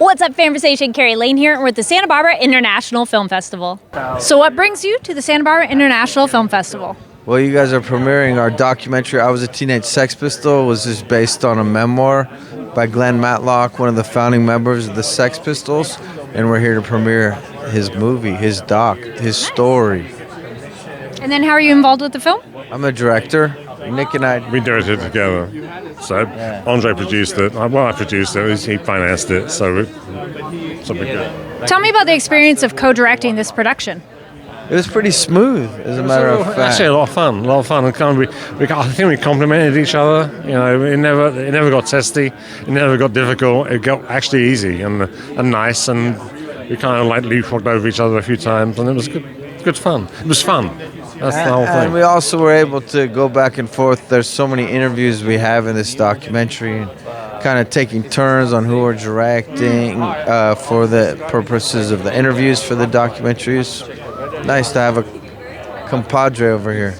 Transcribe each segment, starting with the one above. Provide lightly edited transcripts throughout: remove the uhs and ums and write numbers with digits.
What's up, Fanversation? Kari Lane here, and we're at the Santa Barbara International Film Festival. So what brings you to the Santa Barbara International Film Festival? Well, you guys are premiering our documentary, I Was a Teenage Sex Pistol, was just based on a memoir by Glenn Matlock, one of the founding members of the Sex Pistols, and we're here to premiere his movie, his doc, his story. And then how are you involved with the film? I'm a director. Nick and I... We directed it together. So Andre produced it. Well, I produced it. He financed it. So we're good. Tell me about the experience of co-directing this production. It was pretty smooth, as a matter of fact. Actually, a lot of fun. I think we complimented each other. You know, it never got testy. It never got difficult. It got actually easy and nice. And we kind of like leapfrogged over each other a few times, and it was good fun. It was fun. That's the whole thing. And we also were able to go back and forth. There's so many interviews we have in this documentary, and kind of taking turns on who we're directing for the purposes of the interviews for the documentaries. Nice to have a compadre over here.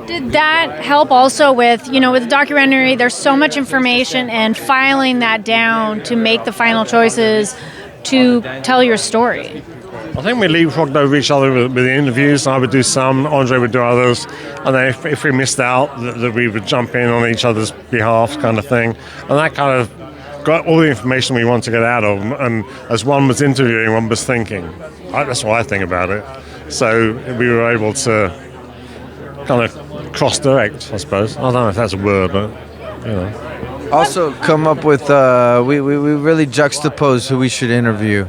Did that help also with the documentary, there's so much information, and filing that down to make the final choices to tell your story? I think we leapfrogged over each other with the interviews. I would do some, Andre would do others, and then if we missed out, that we would jump in on each other's behalf, kind of thing. And that kind of got all the information we want to get out of them. And as one was interviewing, one was thinking. That's what I think about it. So we were able to kind of cross-direct, I suppose. I don't know if that's a word, but Also come up with, we really juxtaposed who we should interview.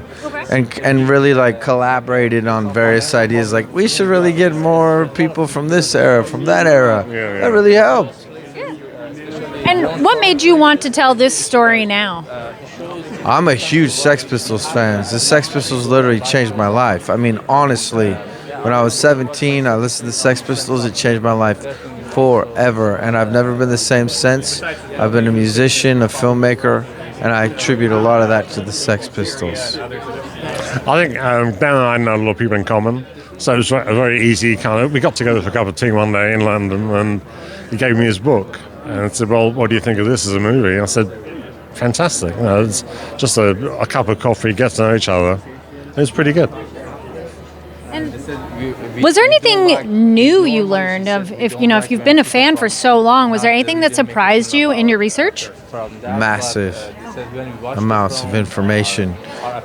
And really like collaborated on various ideas. Like we should really get more people from this era, from that era. Yeah. That really helped. Yeah. And what made you want to tell this story now? I'm a huge Sex Pistols fan. The Sex Pistols literally changed my life. I mean, honestly, when I was 17, I listened to Sex Pistols. It changed my life forever, and I've never been the same since. I've been a musician, a filmmaker, and I attribute a lot of that to the Sex Pistols. I think Dan and I know a lot of people in common, so it was a very easy kind of... We got together for a cup of tea one day in London, and he gave me his book, and said, well, what do you think of this as a movie? And I said, fantastic. It's just a cup of coffee, get to know each other. It was pretty good. And was there anything new you learned if you've been a fan for so long? Was there anything that surprised you in your research? Massive amounts of information.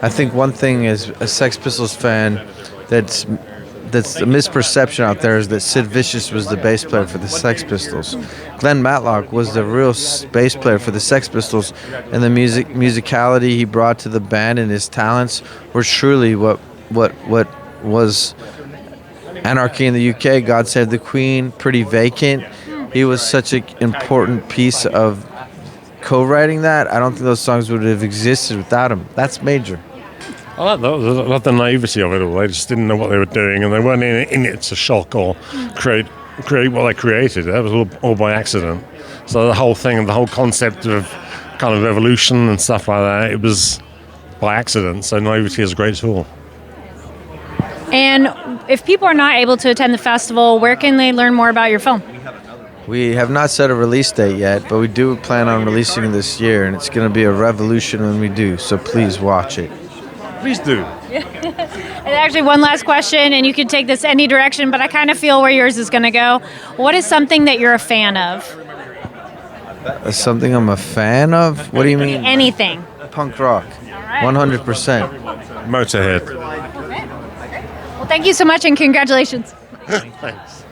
I think one thing as a Sex Pistols fan that's a misperception out there is that Sid Vicious was the bass player for the Sex Pistols. Glenn Matlock was the real bass player for the Sex Pistols, and the musicality he brought to the band and his talents were truly what was Anarchy in the UK, God Save the Queen, Pretty Vacant. He was such an important piece of co-writing that. I don't think those songs would have existed without him. That's major. I like the naivety of it all. They just didn't know what they were doing, and they weren't in it to shock or create what they created. That was all by accident. So the whole thing, the whole concept of kind of evolution and stuff like that, it was by accident. So naivety is a great tool. And if people are not able to attend the festival, where can they learn more about your film? We have not set a release date yet, but we do plan on releasing it this year, and it's going to be a revolution when we do, so please watch it. Please do. And actually, one last question, and you can take this any direction, but I kind of feel where yours is going to go. What is something that you're a fan of? Something I'm a fan of? What do you mean? Anything. Punk rock. 100%. Motorhead. Well, thank you so much, and congratulations. Thanks.